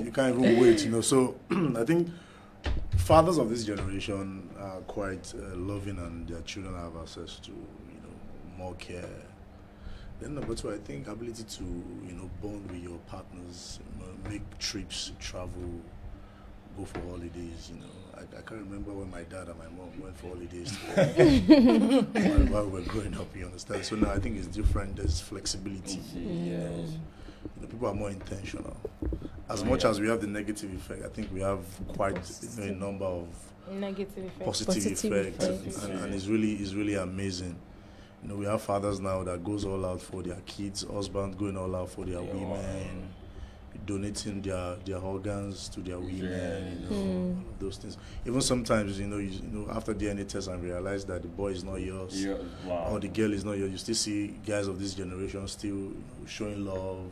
You can't even wait, So I think fathers of this generation are quite loving, and their children have access to, more care. Then number two, I think ability to, bond with your partners, make trips, travel, go for holidays, I can't remember when my dad and my mom went for holidays while we were growing up, you understand? So now I think it's different. There's flexibility. Yes. People are more intentional. As much as we have the negative effect, I think we have quite a number of Negative effect. positive effects. And it's really amazing. We have fathers now that goes all out for their kids, husbands going all out for their women, donating their organs to their women, all of those things. Even sometimes, after DNA test and realize that the boy is not yours, or the girl is not yours, you still see guys of this generation still showing love.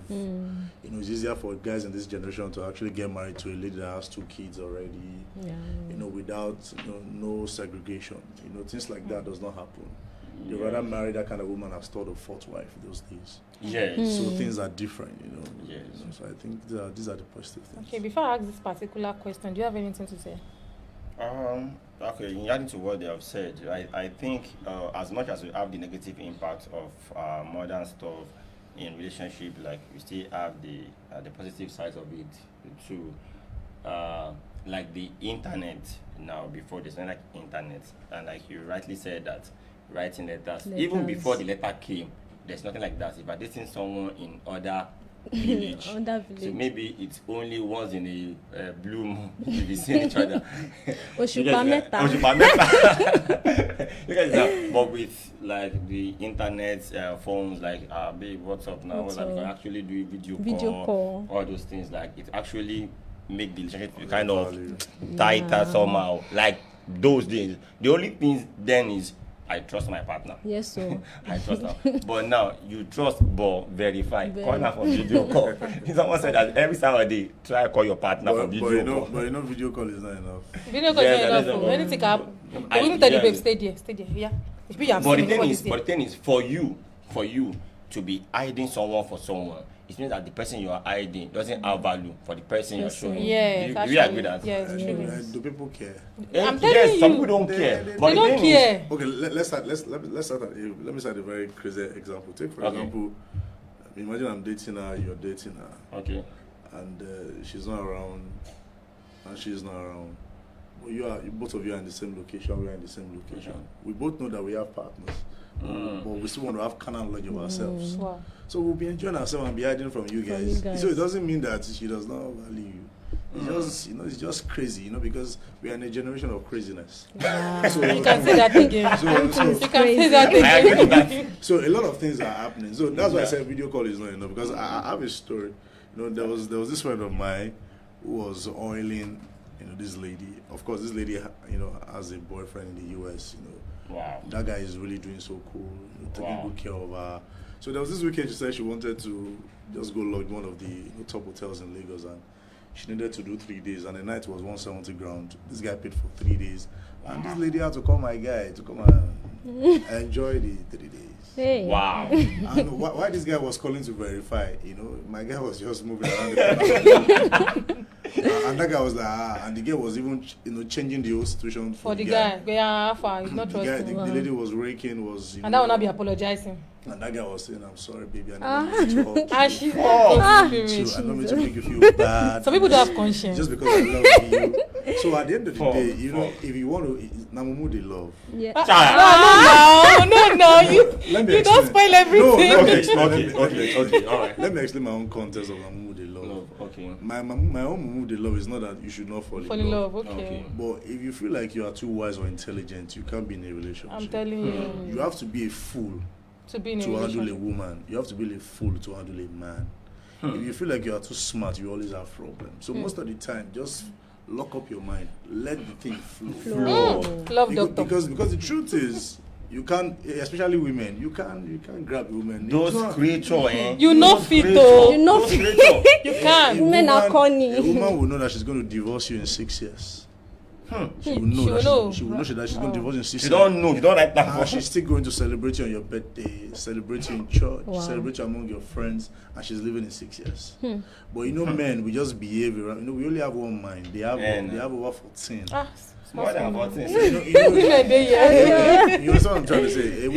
It's easier for guys in this generation to actually get married to a lady that has 2 kids already, without no segregation. Things like that does not happen. You rather marry that kind of woman as thought of 4th wife those days. Yes. So things are different, Yes. So I think these are the positive things. Okay, before I ask this particular question, do you have anything to say? Okay, in adding to what they have said, I think as much as we have the negative impact of modern stuff in relationship, like we still have the positive side of it too. Like the internet now, before there's not like internet, and like you rightly said that writing letters, even before the letter came, there's nothing like that. If I dating someone in other village, so maybe it's only once in a blue moon to be seeing each other. Oshupa Meta. You guys know, but with like the internet, phones, like babe, what's up now? Like, you can actually do video call, all those things. Like it actually make the relationship kind of tighter somehow. Like those days, the only thing then is I trust my partner. Yes, so I trust her. But now you trust but verify. Call her for video call. Someone said that every Saturday try call your partner for video call. But video call is not enough. Video call is not enough. Anything can happen. We will tell the babe, stay there. Yeah. But the thing is, for you to be hiding someone for someone, it means that the person you are hiding doesn't have value for the person you're showing. Yeah, do you agree that? Yes, do people care? I'm telling yes, you. some people don't care. They But don't care. Okay, let's start. Let me start a very crazy example. Take for example, imagine I'm dating her, you're dating her. Okay. And she's not around, and she's not around. But both of you are in the same location. We are in the same location. We both know that we have partners, but we still want to have carnal knowledge of ourselves. Wow. So we'll be enjoying ourselves and be hiding from you guys. So it doesn't mean that she does not value you. It's just, it's just crazy, because we are in a generation of craziness. Wow. So you can say that again. You can say that again. So a lot of things are happening. So that's why I said video call is not enough, because I have a story. There was this friend of mine who was oiling, this lady. Of course, this lady, has a boyfriend in the US. Wow. That guy is really doing so cool, taking good care of her. So there was this weekend she said she wanted to just go lodge one of the top hotels in Lagos, and she needed to do 3 days, and the night was 170 grand. This guy paid for 3 days, and this lady had to call my guy to come and enjoy the 3 days. Hey. Wow. And why this guy was calling to verify, my guy was just moving around the corner. And that guy was like, and the girl was even, changing the whole situation for the guy. Yeah, he's not trusting. The lady was raking, and that will not be apologizing. And that guy was saying, I'm sorry, baby, I need to talk. And she's I don't mean to make you feel bad. Some people don't have conscience. Just because I love you. So at the end of the day, if you want to, Namumu, they love. Yeah. No. You don't spoil everything. Okay, all right. Let me explain my own context of Namumu, they love. Okay. My own Namumu, they love is not that you should not fall in love. Okay. But if you feel like you are too wise or intelligent, you can't be in a relationship. I'm telling you. You have to be a fool to handle a woman. You have to be a fool to handle a man. If you feel like you are too smart, you always have problems. So most of the time, just lock up your mind. Let the thing flow. Love doctor. Because the truth is, you can't, especially women, you can't grab women. Those creatures, You know fit though. You know You can't. Women are corny. A woman will know that she's going to divorce you in 6 years. She will know. She will know that she's going to divorce in 6 You don't know. You don't like that. And she's still going to celebrate you on your birthday, celebrate you in church, celebrate you among your friends, and she's living in 6 years. But men, we just behave around. We only have one mind. They have over 14. More than 14. You understand what I'm trying to say? A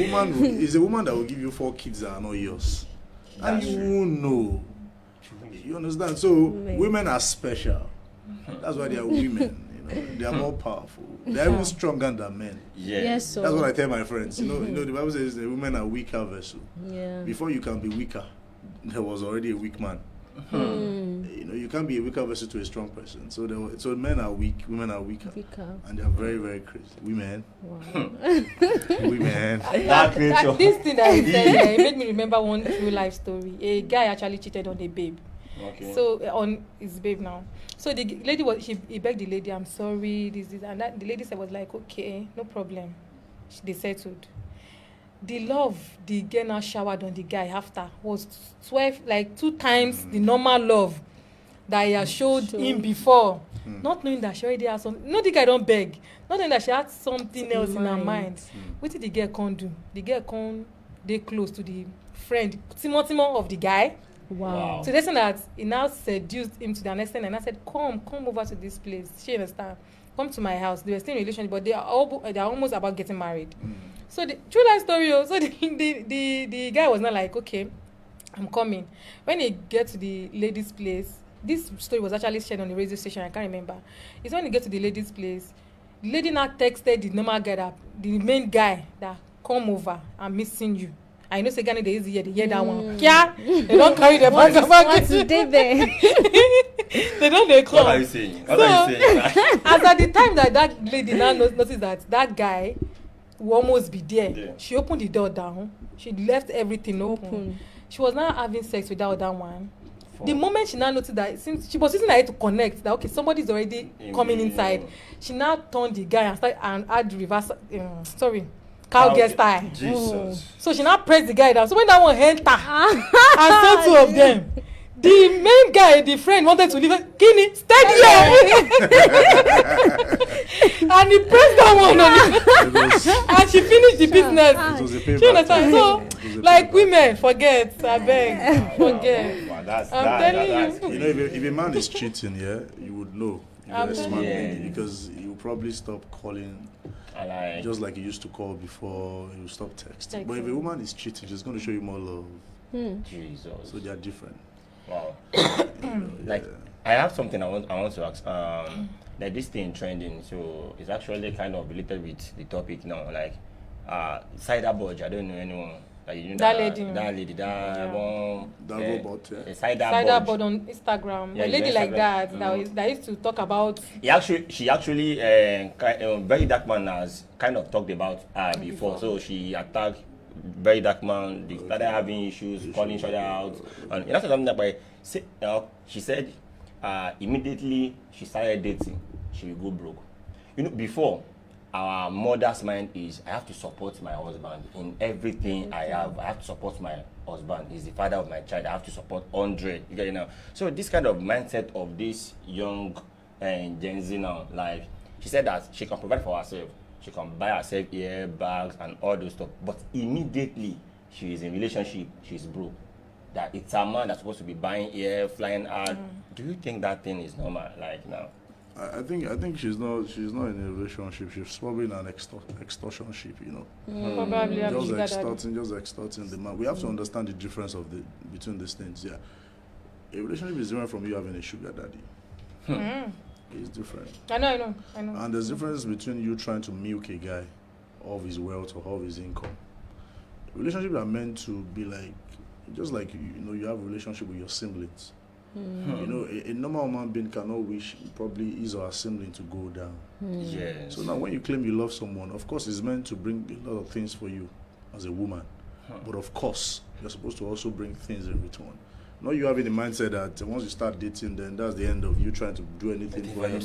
woman that will give you 4 kids that are not yours. And you won't know. You understand? So women are special. That's why they are women. They are more powerful. They are even stronger than men. Yes, so. That's what I tell my friends. The Bible says the women are weaker vessel. Yeah. Before you can be weaker, there was already a weak man. You can't be a weaker vessel to a strong person. So men are weak, women are weaker. And they are very, very crazy. Women. Wow. Women. This thing that he said, it made me remember one true life story. A guy actually cheated on a babe. Okay. So on his babe now. So the lady he begged the lady, I'm sorry, this, and that. The lady said was like, okay, no problem. They settled. The love the girl now showered on the guy after was 2 times the normal love that he had showed him before. Not knowing that she already had something. No, the guy don't beg. Not knowing that she had something else in her mind. What did the girl can't do? The girl can't they close to the friend, Timothy of the guy. Wow. So that's that he now seduced him to the next thing, and I said, come over to this place. She understand. Come to my house. They were still in a relationship, but they are almost about getting married. So the true life story. So the guy was not like, okay, I'm coming. When he get to the lady's place, this story was actually shared on the radio station. I can't remember. It's when he get to the lady's place, the lady now texted the normal guy, the main guy, that come over. I'm missing you. I know say Ghana they hear that one. Yeah, they don't carry the bag. What's today there? They don't they come. What are you saying? What are you saying? As at the time that lady now noticed that guy will almost be there, she opened the door down. She left everything open. She was now having sex with that other one. The moment she now noticed that, since she was using her head to connect, that okay, somebody's already coming inside, she now turned the guy and started and had reverse. Cowgirl style. Jesus. So she now pressed the guy down. So when that one enter, and so 2 of them, the main guy, the friend, wanted to leave her. Kini, steady and he pressed that one on it. And she finished the business. She understand? So, like women, forget, I beg, forget. I'm telling you. If a man is cheating, you would know. Because he will probably stop calling. Just like he used to call before, he will stop texting. But if a woman is cheating, she's going to show you more love. Jesus. So they are different. Wow. I have something I want to ask. Like this thing trending, so it's actually kind of related with the topic now. Like, cider budge. I don't know anyone. Like, you know that lady, robot, cider board on Instagram. A lady like that used to talk about. She actually, Very Dark Man has kind of talked about her before. So she attacked Very Dark Man. They started having issues, calling each other out, and that's something that she said. Immediately she started dating, she will go broke. Before. Our mother's mind is, I have to support my husband in everything I have. I have to support my husband. He's the father of my child. I have to support 100. You get it now? So this kind of mindset of this young Gen Z now, like she said that she can provide for herself. She can buy herself bags and all those stuff. But immediately she is in relationship, she's broke. That it's a man that's supposed to be buying flying out. Do you think that thing is normal? Like now? I think she's not in a relationship. She's probably in an extortionship, Probably just extorting the man. We have to understand the difference between these things. Yeah, a relationship is different from you having a sugar daddy. It's different. I know. And there's a difference between you trying to milk a guy of his wealth or of his income. Relationships are meant to be like, just like you have a relationship with your siblings. A normal human being cannot wish probably his or her sibling to go down. Yes. So now when you claim you love someone, of course it's meant to bring a lot of things for you as a woman. But of course, you're supposed to also bring things in return. Not you having the mindset that once you start dating, then that's the end of you trying to do anything for him,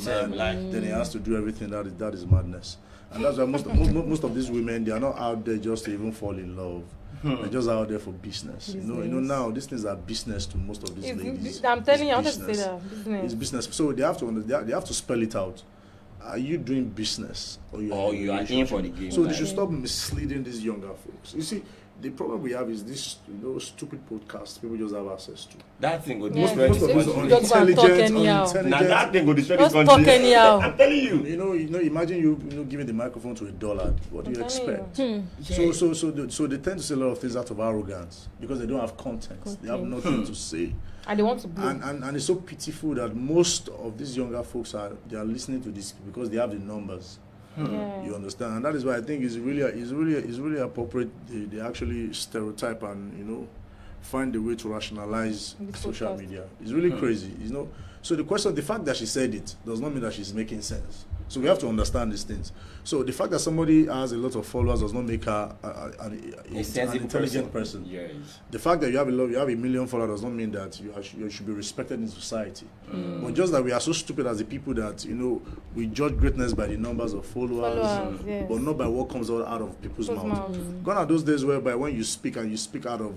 then he has to do everything. That is madness. And that's why most of these women, they are not out there just to even fall in love. They're just out there for business. Now these things are business to most of these ladies. I'm telling you, I want to say that business. It's business. So they have to spell it out. are you doing business or you Or in a you are in relationship? for the game. So they Right. should stop misleading these younger folks. You see, the problem we have is this, stupid podcasts people just have access to. That thing will Yeah, destroy Most of this these Just country. go and talk unintelligent, anyhow. Now that thing will destroy this Just country. talk anyhow. I'm telling you. Imagine you giving the microphone to a dullard. What do you I'm telling expect? So they tend to say a lot of things out of arrogance because they don't have content. They have nothing to say. And they want to blow. And it's so pitiful that most of these younger folks are listening to this because they have the numbers. Yeah. You understand, and that is why I think it's really appropriate. They actually stereotype and find a way to rationalize The social podcast. media. It's really crazy, So the fact that she said it does not mean that she's making sense. So we have to understand these things. So the fact that somebody has a lot of followers does not make her an intelligent person. Yes. The fact that you have a million followers does not mean that you should be respected in society. But just that we are so stupid as the people that we judge greatness by the numbers of followers, Yes. but not by what comes out of people's People's mouths. mouths. Gone are those days whereby when you speak and you speak out of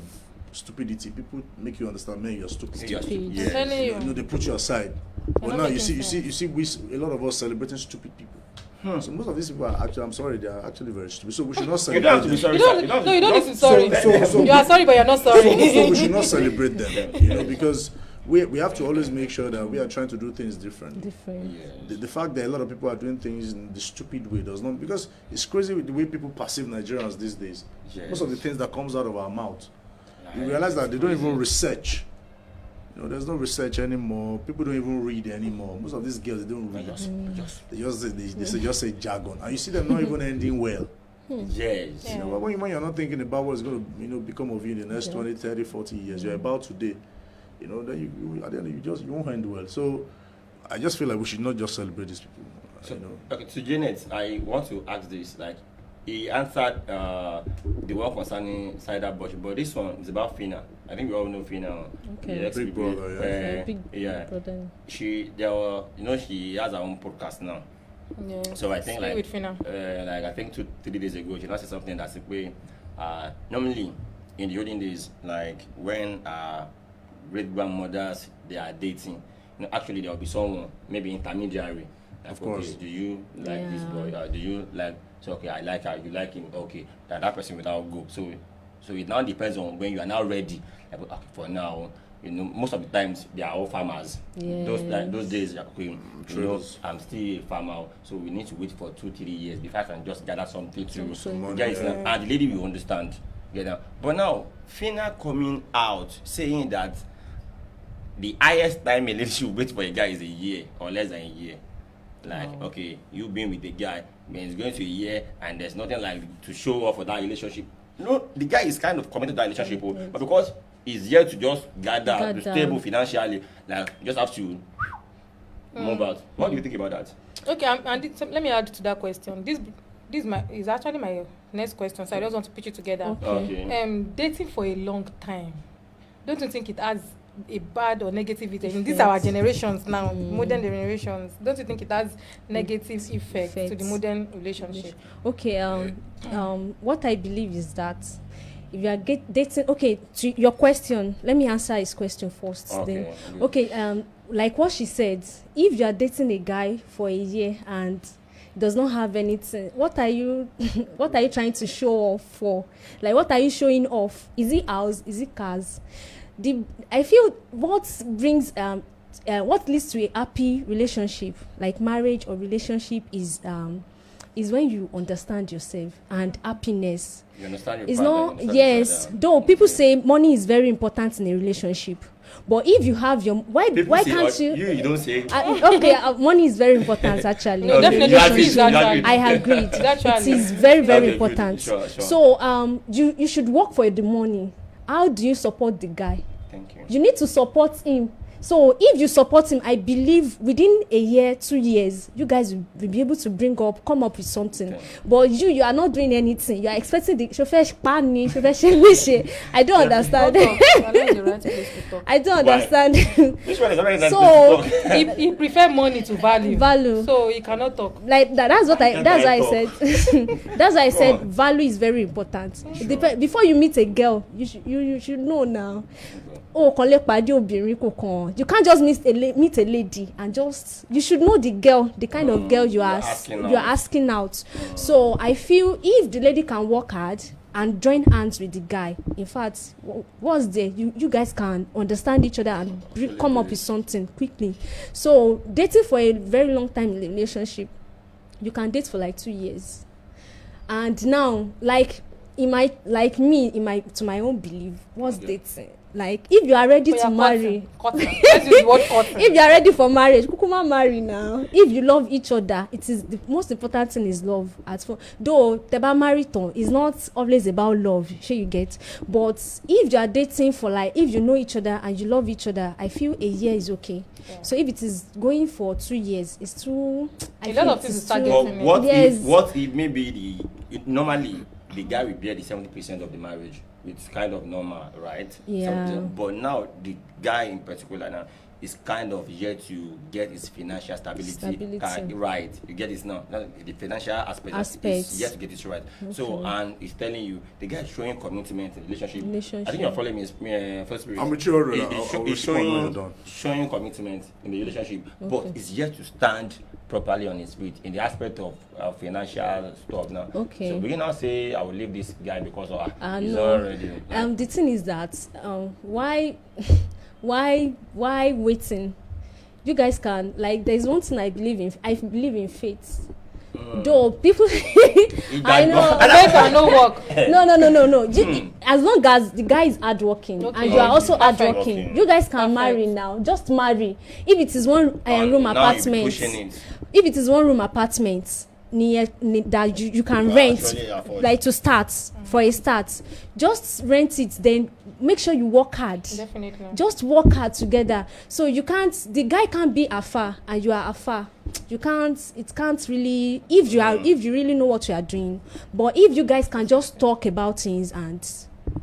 stupidity, people make you understand, man, you're stupid. You're stupid. I'm Yes. telling you. They put you aside. But not now you making see, a lot of us celebrating stupid people. So most of these people are actually, I'm sorry, they are actually very stupid. So we should not You celebrate don't have to be them. sorry. You don't, sir. no, you don't need to be sorry. So- You are sorry, but you're not sorry. So we should not celebrate them, because we have to always make sure that we are trying to do things different. Different. The fact that a lot of people are doing things in the stupid way does not, because it's crazy with the way people perceive Nigerians these days. Yes. Most of the things that comes out of our mouth, you realize that they don't even research. There's no research anymore. People don't even read anymore. Most of these girls, they don't read. They just say jargon, and you see them not even ending well. Yes. Yeah. When you're not thinking about what's going to become of you in the next 20, 30, 40 years, you're about today. Then you at the end you won't end well. So I just feel like we should not just celebrate these people. So, okay, to Janet, I want to ask this. Like, he answered the one concerning Cider Bush, but this one is about Fina. I think we all know Fina. Okay. The Big brother, yeah. Big yeah. brother. She has her own podcast now. Yeah. So I think Stay like with Fina. I think 2-3 days ago she said something that's like normally in the olden days, like when great grandmothers they are dating, actually there will be someone maybe intermediary. Like, Of course. Okay, do you like this boy? Do you like? So okay, I like her. You like him? Okay, that person will now go. So it now depends on when you are now ready. Like, okay, for now. Most of the times they are all farmers. Yes. Those days, okay, I'm still a farmer, so we need to wait for 2-3 years before I can just gather something to Some money, get it. yeah. And the lady will understand. But now, Fina coming out saying that the highest time a lady should wait for a guy is a year or less than a year. Like, okay, you've been with a guy, when it's going to a year, and there's nothing like to show off for that relationship. No, the guy is kind of committed to that relationship, but because he's here to just gather, to stable financially, like, you just have to move out. What do you think about that? Okay, let me add to that question. This is actually my next question, so I just want to pitch it together. Okay. Dating for a long time, don't you think it has a bad or negative effect? These are our generations now, modern generations. Don't you think it has negative effect to the modern relationship? Okay. What I believe is that if you are dating, okay, to your question, let me answer his question first. Okay. Then, okay. Like what she said, if you are dating a guy for a year and does not have anything, what are you trying to show off for? Like, what are you showing off? Is it house? Is it cars? I feel what brings what leads to a happy relationship, like marriage or relationship, is when you understand yourself, and happiness. You understand your It's partner, not, you understand yes, each other. though people say money is very important in a relationship, but if you have your why People say, can't you don't say. Okay, money is very important actually. No, definitely you it is agree. actually. I agreed. Actually. It is very, very Okay, good. important. Sure. So you should work for the money. How do you support the guy? Thank you. You need to support him. So if you support him, I believe within a year, 2 years, you guys will be able to come up with something. Okay. But you are not doing anything. You are expecting the chauffeur pani, I don't understand. I don't understand. This one is already So, he prefer money to value. Value. So he cannot talk. Like that, that's why I said that's why I said on. value is very important. Before you meet a girl, you should know now. Oh, kàn lè pàdé obìnrin kò kàn You can't just meet a lady and just, you should know the girl, the kind of girl you are asking out. So I feel if the lady can work hard and join hands with the guy, in fact, what's there, you guys can understand each other and come up with something quickly. So dating for a very long time in a relationship, you can date for like 2 years. And now, like to my own belief, what's dating? Like, if you are ready to marry, if you are ready for marriage, kukuma marry now. If you love each other, it is the most important thing is love. Though teba mariton is not always about love, sure you get. But if you are dating for like, if you know each other and you love each other, I feel a year is okay. Yeah. So if it is going for 2 years, it's too. A lot of things start getting. What if maybe normally the guy will bear the 70% of the marriage? It's kind of normal, right? Yeah. But now the guy in particular now is kind of yet to get his financial stability. Right. You get this now. The financial aspect is yet to get it right. Okay. So, and he's telling you, the guy is showing commitment in relationship. I think you're following me first period. I'm mature. He's showing commitment in the relationship, but it's yet to stand properly on his feet in the aspect of financial stuff now. Okay. So we can now say I will leave this guy because he's no. already. The thing is that why waiting? You guys can, like, there's one thing I believe in faith. Though people I know faith and no work. No. As long as the guy is hardworking and you are also hardworking, you guys can marry now. Just marry. If it is one room apartment, if it is one room apartment that you can rent, like to start for a start, just rent it. Then make sure you work hard. Definitely. Just work hard together. So you can't. The guy can't be afar and you are afar. You can't. It can't really. If you really know what you are doing. But if you guys can just talk about things, and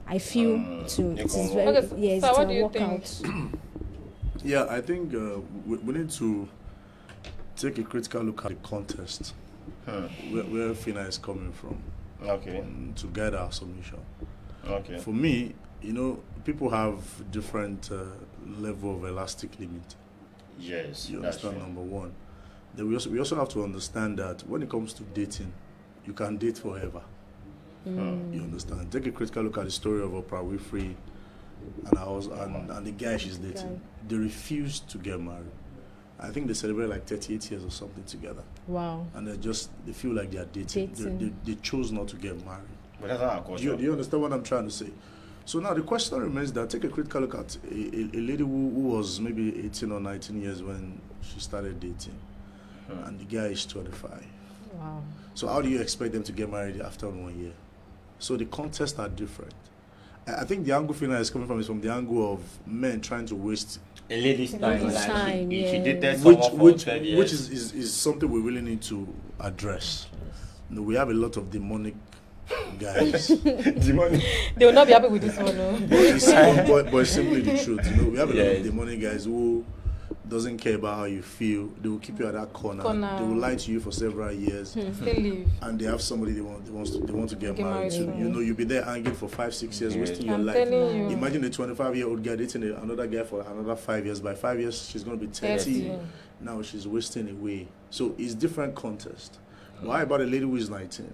I feel it is very so what do you think? Yeah, I think we need to take a critical look at the context where Fina is coming from. Okay. To guide our submission. Okay. For me, people have different level of elastic limit. Yes. You understand, number one. Then we also have to understand that when it comes to dating, you can date forever. You understand? Take a critical look at the story of Oprah Winfrey and the guy she's dating. They refused to get married. I think they celebrate like 38 years or something together. Wow. And they feel like they are dating. They chose not to get married. But that's not our culture. Do you understand what I'm trying to say? So now the question remains that take a critical look at a lady who was maybe 18 or 19 years when she started dating. And the guy is 25. Wow. So how do you expect them to get married after 1 year? So the contexts are different. I think the angle Fina is coming from is from the angle of men trying to waste a lady's time. She dated someone for 12 years. Which is something we really need to address. We have a lot of demonic guys. Demonic. They will not be happy with this one, no? But it's simply the truth. We have a lot of demonic guys who doesn't care about how you feel. They will keep you at that corner. They will lie to you for several years. Still leave. And they have somebody they want to get married to. You'll be there hanging for 5-6 years, wasting your life. Imagine a 25-year-old guy dating another guy for another 5 years. By 5 years, she's going to be 30. Now she's wasting away. So it's different context. Why about a lady who is 19?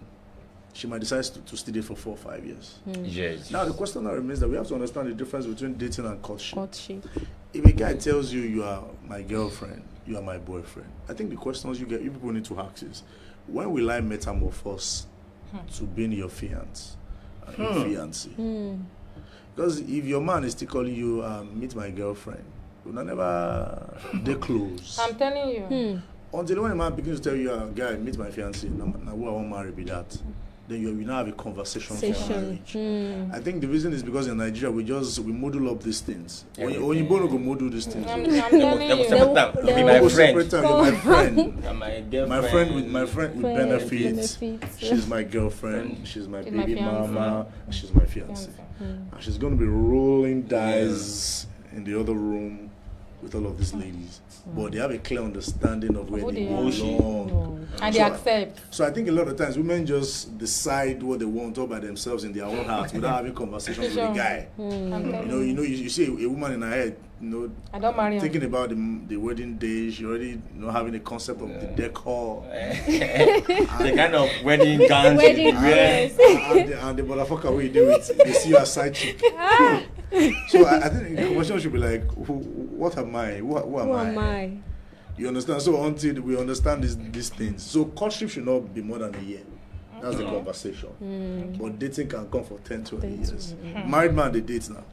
She might decide to stay there for 4 or 5 years. Yes. Now the question now remains that we have to understand the difference between dating and courtship. If a guy tells you are my girlfriend, you are my boyfriend, I think the questions you people need to ask is, when will I metamorphose to being your fiance, your fiancé? Because if your man is still calling you, meet my girlfriend, you'll never they close. I'm telling you. Until when a man begins to tell you, guy, meet my fiancé, now who I want to marry be that. Then you now have a conversation for marriage. I think the reason is because in Nigeria we model up these things. When you go model these things, I'm telling you. Be my friend. My friend with benefits. She's my girlfriend. She's my baby mama. She's my fiancé. And she's going to be rolling dice in the other room with all of these ladies, but they have a clear understanding of where Who they they are. belong. And they So- accept. So I think a lot of times women just decide what they want all by themselves in their own heart without having conversations with the guy. I'm telling You see a woman in her head, I don't marry him. thinking about the wedding day, she already having a concept of the decor. The kind of wedding gown Wedding she wear. dress. and the motherfucker what you do it, they see you as side chick. So I think the conversation should be like, what am I? Who am Who I? am I? You understand? So until we understand these things, so courtship should not be more than a year. That's the conversation. But dating can come for 10, 20 years. Married man, they date now.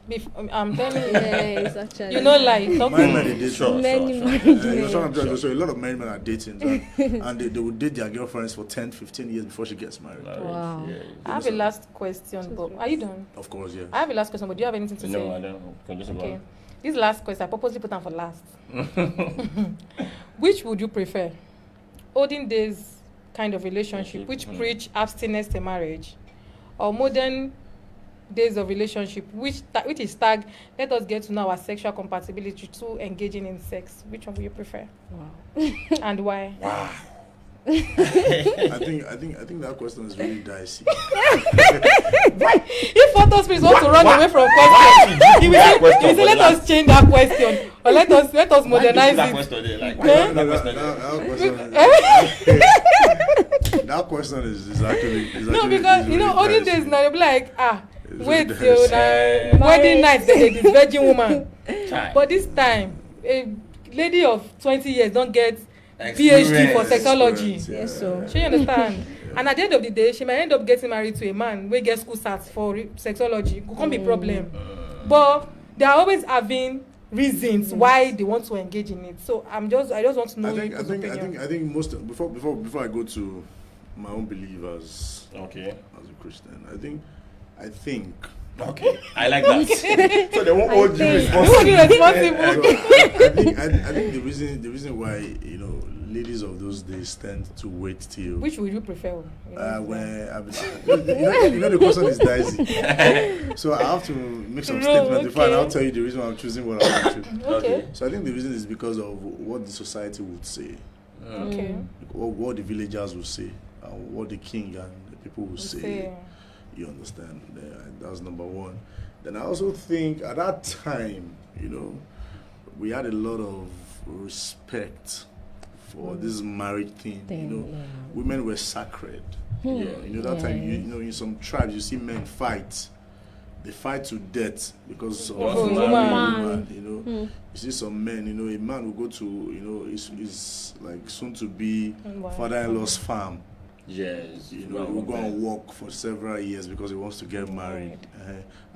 I'm telling you. Yes, actually. You know, like, Married talking. men, they date. Sure. Many, You many. know, so I'm trying to say, a lot of married men are dating, and they will date their girlfriends for 10, 15 years before she gets married. Wow. I have a last question, but are you done? Of course, yes. I have a last question, but do you have anything to No, say? I don't know. Can you just Okay. This last question, I purposely put down for last. Which would you prefer? Olden days kind of relationship, which preach abstinence to marriage, or modern days of relationship, which is tagged, let us get to know our sexual compatibility through engaging in sex? Which one would you prefer? Wow. And why? Wow. I think that question is really dicey. If photo spirits want to run away from question, he will say, let us change that question, or let us modernize that it. question there? Like, Eh? why that question there? That question is actually No, because you know, olden days now, you'll be like, It's wait really till dicey. wedding night, this virgin woman. Chai. But this time, a lady of 20 years don't get PhD for Experience. sexology. Yes, so. She understand. And at the end of the day, she might end up getting married to a man wey get school sat for sexology. It can't be problem. But they are always having reasons why they want to engage in it. So I just want to know your opinion. I think most before I go to my own belief as Okay. a Christian, I think Okay. I like that. So they won't hold you think- You won't be responsible. responsible. I think the reason why ladies of those days tend to wait till Which would you prefer? when the question is dicey. So I have to make some No, statements before and okay. I'll tell you the reason why I'm choosing what I want to. Okay. So I think the reason is because of what the society would say, Okay. what the villagers would say, and what the king and the people would say. Say, You understand? That's number one. Then I also think at that time, we had a lot of respect for this marriage thing. Women were sacred. Yeah, that time, in some tribes, you see men fight. They fight to death because of Oh, a woman. woman. You see some men, a man will go to, is like soon to be Wow. father-in-law's farm. Yes. He will go and work for several years because he wants to get married.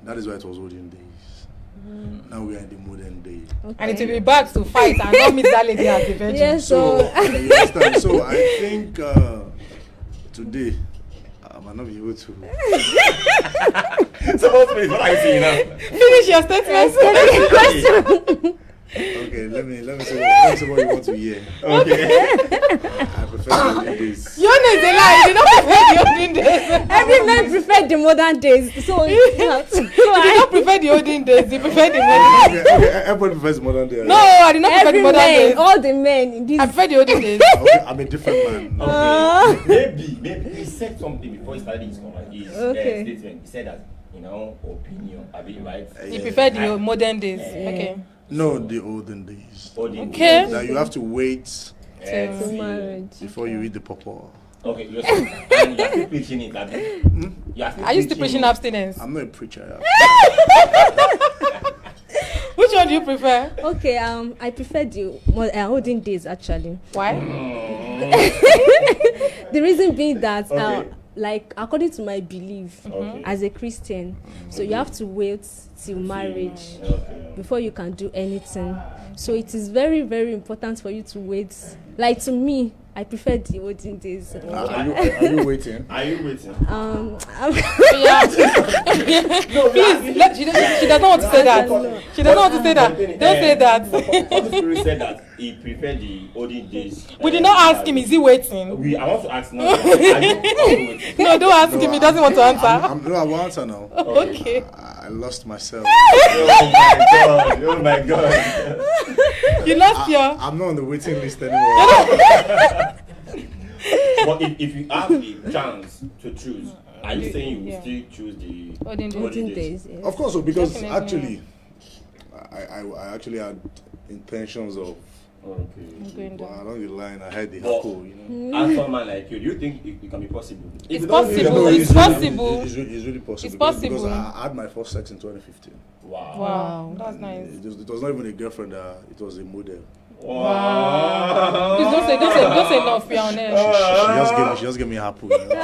That is why it was olden days. Now we are in the modern day. and it will be bad to fight and not meet that lady as the virgin. Yes, So, so. you understand? So I think today I might not be able to. So what are you saying now? Finish your statement. Okay, let me say what you want to hear. Okay. I prefer the olden days. Your name is a lie. You don't prefer the olden days. Every man prefer the modern days. So You don't prefer the olden days. You prefer the modern days. Okay, everybody prefers modern day. No, I did not prefer the every modern man, days. all the men in this. I prefer the olden days. Okay, I'm a different man. Maybe he said something before he started his Okay. statement. He said that opinion. I mean, right? You prefer the modern days. Okay. No, the olden days. Okay. That you have to wait To marriage. before you eat the pawpaw. Okay, you're still preaching it. Are you still preaching abstinence? I'm not a preacher. Which one do you prefer? Okay, I prefer the olden days actually. Why? The reason being that, Okay. like according to my belief Okay. as a Christian, so you have to wait till marriage before you can do anything. So it is very, very important for you to wait. Like to me, I prefer the olden days. Are you waiting? Are you waiting? Yeah. Please, she does not want to say that. She does not want to say that. Don't say that. Holy Spirit said that he preferred the olden days. We did not ask him, is he waiting? I want to ask now. Are you waiting? No, don't ask him. He doesn't want to answer. No, I will answer now. Okay. I lost myself. Oh my god! Oh my god! You lost your. I'm not on the waiting list anymore. But if you have a chance to choose, are you saying you will Yeah. still choose the Olden days. Yes. Of course, so because Definitely, actually, I actually had intentions of. Okay. Going But down. along the line, I had the But- apple, you know. As someone like you, do you think it can be possible? If It's you don't possible. know- It's possible. It's really possible. It's because- possible. Because I had my first sex in 2015. Wow. Wow, that's nice. It was not even a girlfriend. It was a model. Wow. Please don't say enough. You're on air. She just gave me apple. You know? I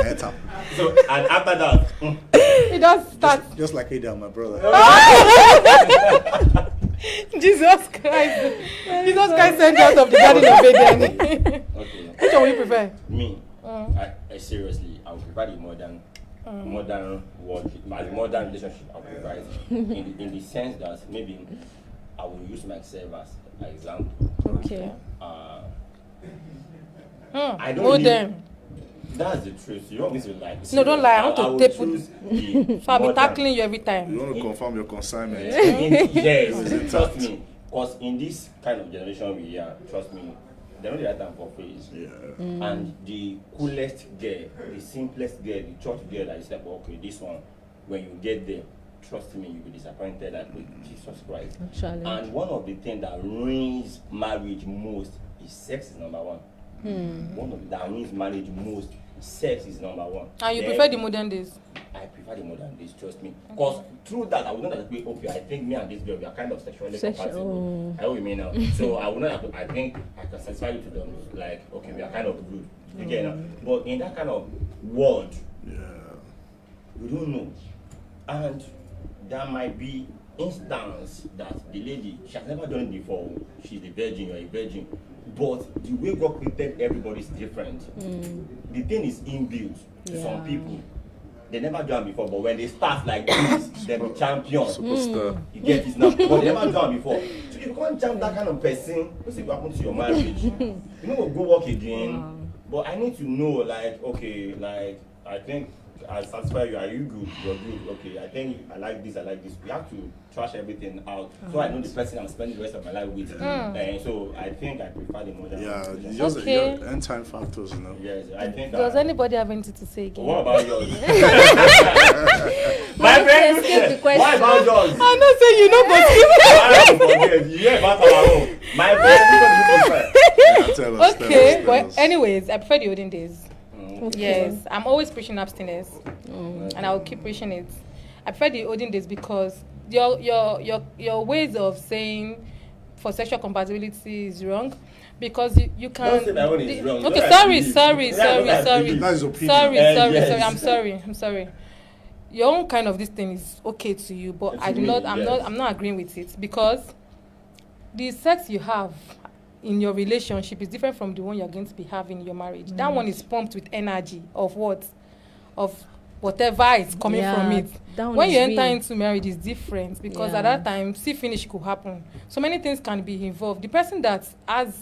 ate apple. So, and after that, It does start. Just like Ada, my brother. Jesus Christ. Jesus Christ sent you out of the garden of Eden. okay, Which one will you prefer? me, I seriously, I would prefer the modern world, my modern relationship. I would prefer it in the sense that maybe I will use myself as an example. Okay. I don't Modern. That's the truth. You want me to lie? No, don't lie. I want to will tape choose So I'll be modern. tackling you every time. You want to confirm your consignment? Yes, trust me. Because in this kind of generation we are, trust me, they know the right time for face. Yeah. And the coolest girl, the simplest girl, the church girl that is like, okay, this one, when you get there, trust me, you'll be disappointed like, Jesus Christ. Actually. And one of the things that ruins marriage most is sex is number one. One of that ruins marriage most, sex is number one. And you Then prefer the modern days? I prefer the modern days, trust me. Because through that, I would not have to be, okay, I think me and this girl, we are kind of sexually compatible. I know what you mean now. So I would not have to, I think I can satisfy you to them, like, okay, we are kind of good. Again, but in that kind of world, Yeah. we don't know. And there might be instance that the lady, she has never done it before. She's a virgin, you're a virgin. But the way God created everybody is different. The thing is inbuilt to some people. They never done before, but when they start like this, they're the champion. Superstar. You get it now, but they never done before. So if you can't jump that kind of person, what's it happen to your marriage? You know, go work again. But I need to know, like, okay, like, I think I satisfy you. Are you good? You're good. Okay, I think I like this. I like this. We have to trash everything out, so I know the person I'm spending the rest of my life with. And so I think I prefer the modern. Yeah. relationship. Just Okay. end time factors, you know. Yes, I think. Does anybody have anything to say again? What about yours? Why My friend, escape the question? what about yours? I'm not saying you know, but I don't forget. You hear about our own. My friend, which one do you prefer? Yeah, tell us. okay. Tell But us. anyways, I prefer the olden days. Okay. Yes, I'm always preaching abstinence, and I will keep preaching it. I prefer the olden days because your ways of saying for sexual compatibility is wrong, because you can. Don't say my own is wrong. Okay, Don't sorry, believe. sorry, That's what I sorry, believe. That is opinion. sorry, Yes. I'm sorry. Your own kind of this thing is okay to you, but It's I do me, not. yes. I'm not agreeing with it, because the sex you have in your relationship is different from the one you're going to be having in your marriage. That one is pumped with energy of what, of whatever is coming from it. that one When is you enter real. into marriage, it's different, because Yeah. at that time, see finish could happen. So many things can be involved. The person that has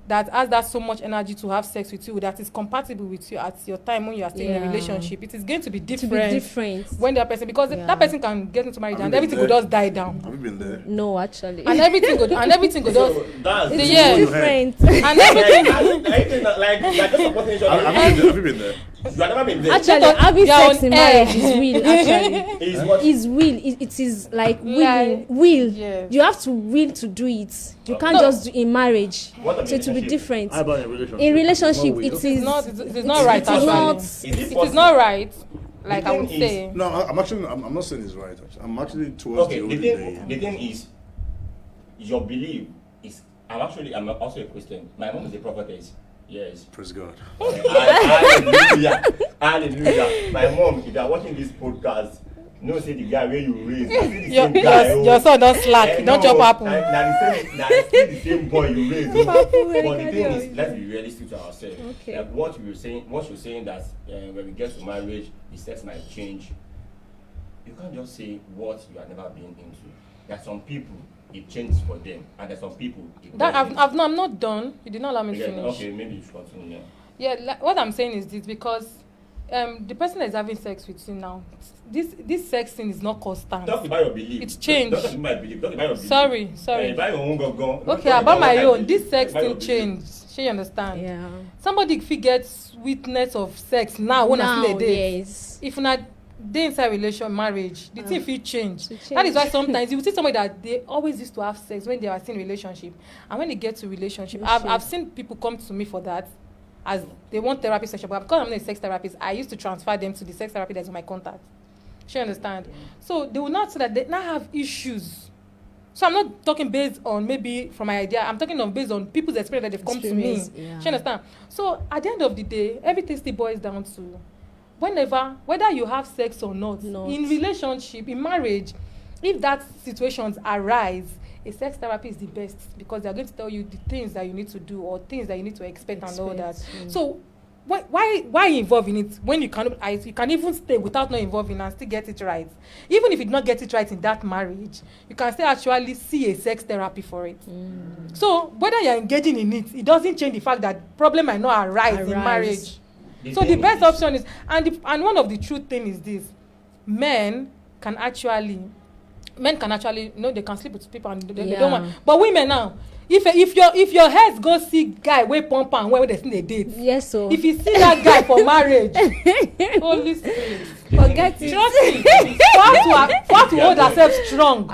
that so much energy to have sex with you, that is compatible with you at your time when you are still in a Yeah. relationship, it is going to be to different, be different. when that person, because Yeah. that person can get into marriage Have and you everything been will there? just die down, Have you been there? No, actually. and everything will just So that's The the year. you different. and everything. like you're just supporting each other. Have you been there? You have never been there. Actually, Because having you are sex on in air. marriage is real. Actually, Is what? is will. It is like Like, will. yes. You have to will to do it. You can't No. just do in marriage. What about So it will be relationship? different. How about in a relationship? In relationship, No, it we- is. It is not right. It is Actually, not. Is it is possible? not right. Like The I would thing is- say. No, I'm not saying it's right. Actually. I'm actually towards Okay, the olden the day. thing is, your belief is. I'm also a Christian. My mom is a prophetess. Yes. Praise God. Hallelujah. Hallelujah. My mom, if you are watching this podcast, no say the guy where you raised. I see the same guy. Your son don't slack. Don't chop apple. Now still the same boy you raised. But the thing is, let's be realistic to ourselves. Okay. Like what you're saying that when we get to marriage, the sex might change. You can't just say what you have never been into. There are some people it changes for them, and there's some people it That doesn't. I'm not done. You did not allow me to Okay, finish. okay, maybe you should continue. Yeah, what I'm saying is this, because The person that is having sex with you now, this sex thing is not constant. Talk about your belief. It's changed. Don't talk about belief. Talk about your belief. Sorry. About your own go. Okay, about my own. This sex thing changed. She understand? Yeah. Somebody fit get sweetness of sex now when I still a date. Yes. If una dey inside marriage, the thing fit change. To change. That is why sometimes you will see somebody that they always used to have sex when they are still in relationship, and when they get to relationship, I've seen people come to me for that, as they want therapy session, but because I'm not a sex therapist, I used to transfer them to the sex therapist that's on my contact. She understand? So they will not say that they now have issues. So I'm not talking based on maybe from my idea. I'm talking on based on people's experience that they've come to me. Yeah. She understand? So at the end of the day, everything still boils down to whether you have sex or not. In relationship, in marriage, if that situations arise, a sex therapy is the best, because they're going to tell you the things that you need to do or things that you need to expect and all that. So why involve in it when you can even stay without not involving and still get it right? Even if you do not get it right in that marriage, you can still actually see a sex therapy for it. So whether you're engaging in it, it doesn't change the fact that problem might not arise in marriage. So the best option is, and one of the true thing is this: men can actually, they can sleep with people and they don't want. But women now, if your head go see guy wey pump am when they still dey date. Yes, so if you see that guy for marriage, holy spirit, forget it. Trust me, for her to hold herself strong,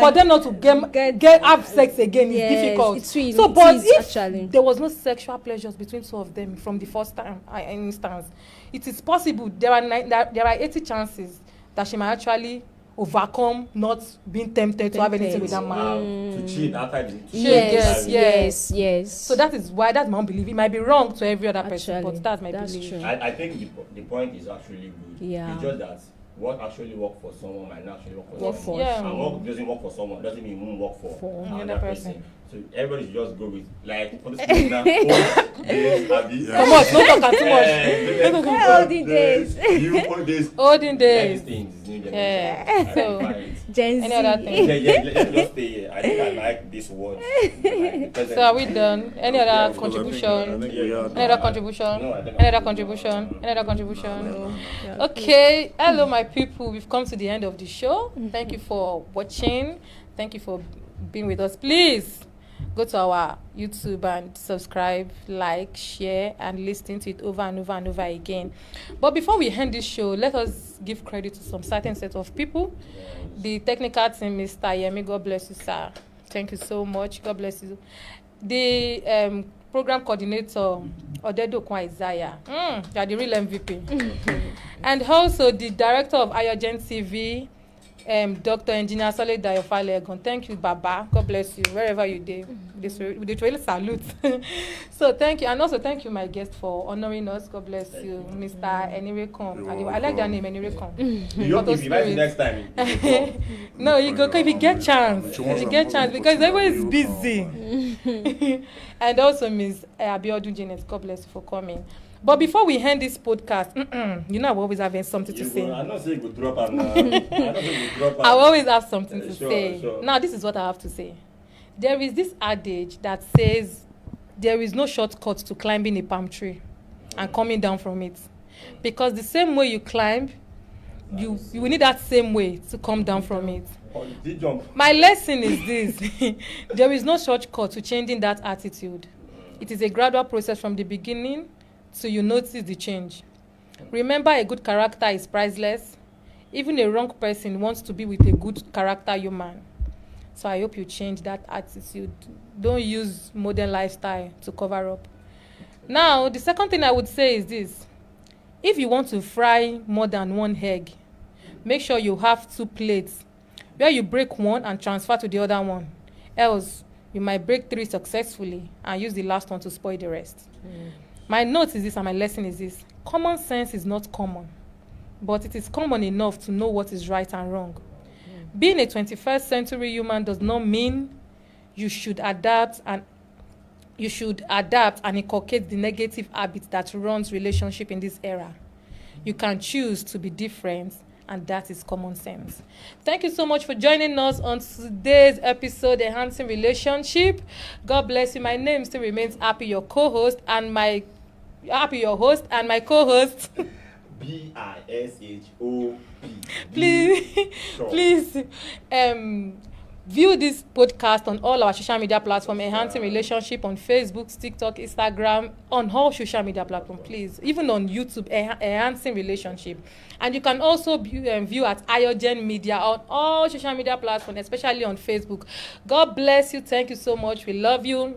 for them not to get have sex again is difficult. But if there was no sexual pleasures between two of them from the first time instance, it is possible there are 80 chances that she might actually overcome not being tempted to have anything with that man. To cheat after the yes. So that's my own belief. It might be wrong to every other person, but that's my belief. True. I think the point is actually good. Yeah. It's just that what actually work for someone might not actually work for someone. Yeah. And what doesn't work for someone doesn't mean it won't work for another person. So everybody should just go with, like, for this people now, old days, Abby. Come on, don't talk too much. Olden days. You old days. Olden days. Things. Yeah. So, Gen Z. any other thing? Let's just stay here. I think I like this word. So are we done? Any other contribution? Another contribution? Okay. Hello, my people. We've come to the end of the show. Thank you for watching. Thank you for being with us. Please go to our YouTube and subscribe, like, share, and listen to it over and over and over again. But before we end this show, let us give credit to some certain set of people. The technical team, Mr. Yemi, God bless you, sir. Thank you so much. God bless you. The program coordinator, Odedo Kwa Isaiah. You are the real MVP. And also the director of Ayogen TV, Dr. Engineer Solid Dayofalegon. Thank you, Baba. God bless you wherever you do. This really salute. So thank you, and also thank you, my guest, for honoring us. God bless you, Mr. Enirekon. I like that name, Enirekon. You invite me next time. No, you go if you get chance. Because everybody's busy. And also Ms. Abiodun Janet. God bless you for coming. But before we end this podcast, you know I'm always having something to say. I'm not saying you go drop now. I always have something to say. Sure. Now, this is what I have to say. There is this adage that says there is no shortcut to climbing a palm tree and coming down from it. Because the same way you climb, you will need that same way to come down from it. My lesson is this. There is no shortcut to changing that attitude. It is a gradual process from the beginning till you notice the change. Remember, a good character is priceless. Even a wrong person wants to be with a good character human. So I hope you change that attitude. Don't use modern lifestyle to cover up. Now, the second thing I would say is this. If you want to fry more than one egg, make sure you have 2 plates where you break one and transfer to the other one. Else, you might break 3 successfully and use the last one to spoil the rest. My note is this and my lesson is this. Common sense is not common, but it is common enough to know what is right and wrong. Being a 21st century human does not mean you should adapt and inculcate the negative habits that runs relationship in this era. You can choose to be different, and that is common sense. Thank you so much for joining us on today's episode, Enhancing Relationship. God bless you. My name still remains Happy, your co-host, and my co-host. BISHOP. Please, Sure. please, view this podcast on all our social media platforms, Enhancing Relationship on Facebook, TikTok, Instagram, on all social media platforms, please. Even on YouTube, Enhancing Relationship. And you can also view at Iogen Media on all social media platforms, especially on Facebook. God bless you. Thank you so much. We love you.